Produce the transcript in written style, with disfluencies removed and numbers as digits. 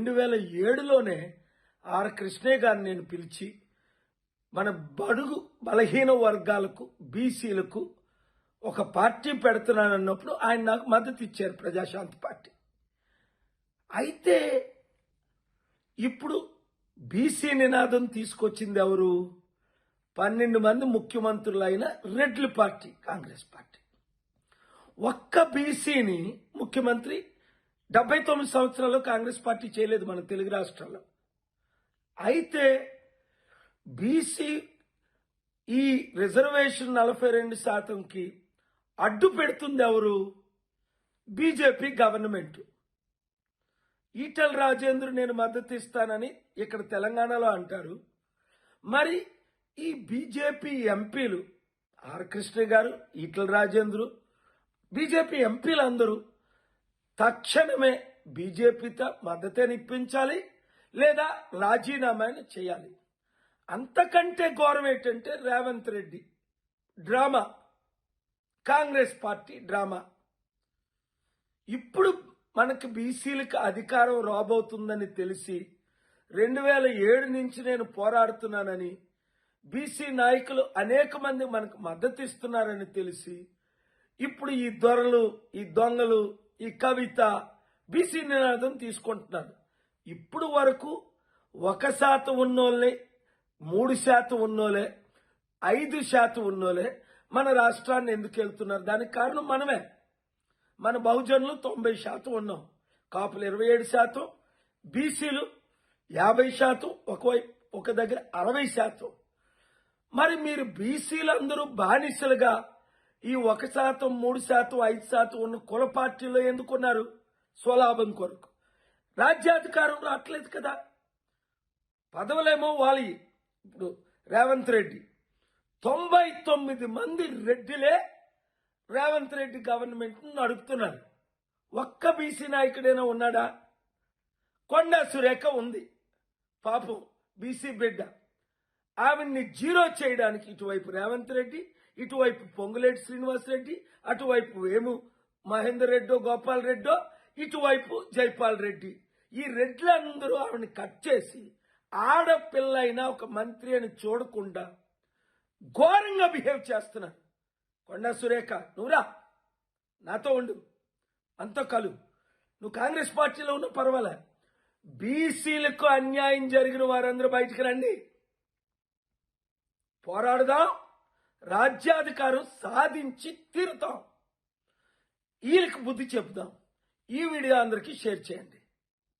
2007లోనే are Krishnaiah గారిని నేను పిలిచి మన బడుగు బలహీన వర్గాలకు బీసీలకు ఒక పార్టీ పెడుతున్నానన్నప్పుడు ఆయన నాకు మద్దతు ఇచ్చారు, ప్రజాశాంతి పార్టీ. అయితే ఇప్పుడు బీసీ నినాదం తీసుకొచ్చింది ఎవరు? 12 మంది ముఖ్యమంత్రులైన రెడ్ల పార్టీ, కాంగ్రెస్ పార్టీ. ఒక్క బీసీని ముఖ్యమంత్రి 79 సంవత్సరాల్లో కాంగ్రెస్ పార్టీ చేయలేదు మన తెలుగు రాష్ట్రాల్లో. అయితే బీసీ ఈ రిజర్వేషన్ 42%కి అడ్డు పెడుతుంది ఎవరు? BJP government. ఈటల రాజేంద్ర నేను మద్దతు ఇస్తానని ఇక్కడ తెలంగాణలో అంటారు. మరి ఈ బీజేపీ ఎంపీలు ఆర్ కృష్ణ గారు, ఈటల రాజేంద్ర, బీజేపీ ఎంపీలందరూ తక్షణమే బీజేపీతో మద్దతునిప్పించాలి లేదా రాజీనామాని చేయాలి. అంతకంటే ఘోరం ఏంటంటే Revanth Reddy drama, Congress party drama. ఇప్పుడు మనకి బీసీలకు అధికారం రాబోతుందని తెలిసి 2007 నుంచి నేను పోరాడుతున్నానని, బీసీ నాయకులు అనేక మంది మనకు మద్దతు ఇస్తున్నారని తెలిసి ఇప్పుడు ఈ దొరలు, ఈ దొంగలు, ఈ కవిత బీసీ నినాదం తీసుకుంటున్నారు. ఇప్పుడు వరకు 1% ఉన్నోళ్ళే, 3% ఉన్నోళ్ళే, 5% ఉన్నోళ్ళే మన రాష్ట్రాన్ని ఎందుకు వెళ్తున్నారు? దానికి కారణం మనమే. మన బహుజనులు 90% ఉన్నాం, కాపులు 27%, బీసీలు 50%, ఒక దగ్గర 60%. మరి మీరు బీసీలందరూ బానిసలుగా ఈ 1%, 3%, 5% ఉన్న కుల పార్టీలో ఎందుకున్నారు? స్వలాభం కొరకు. రాజ్యాధికారం రావట్లేదు కదా, పదవులేమో వాలి. ఇప్పుడు రేవంత్ రెడ్డి 99 మంది రెడ్డిలే రేవంత్ రెడ్డి గవర్నమెంట్ నడుపుతున్నారు. ఒక్క బీసీ నాయకుడైనా ఉన్నాడా? కొండా సురేఖ ఉంది, పాపం బీసీ బిడ్డ. ఆవిడ్ని జీరో చేయడానికి ఇటువైపు రేవంత్ రెడ్డి, ఇటువైపు పొంగులేటి శ్రీనివాసరెడ్డి, అటువైపు వేము మహేందర్ రెడ్డో, గోపాల్ రెడ్డో, ఇటువైపు జైపాల్ రెడ్డి. ఈ రెడ్లందరూ ఆవిడని కట్ చేసి ఆడపిల్లైనా ఒక మంత్రి అని చూడకుండా ఘోరంగా బిహేవ్ చేస్తున్నారు. కొండా సురేఖ, నువ్వురా, నాతో ఉండు, అంత కలు. నువ్వు కాంగ్రెస్ పార్టీలో ఉన్న పర్వాలే, బీసీలకు అన్యాయం జరిగిన వారందరూ బయటికి రండి, పోరాడదాం, రాజ్యాధికారం సాధించి తీరుతాం, వీళ్ళకి బుద్ధి చెప్దాం. ఈ వీడియో అందరికీ షేర్ చేయండి.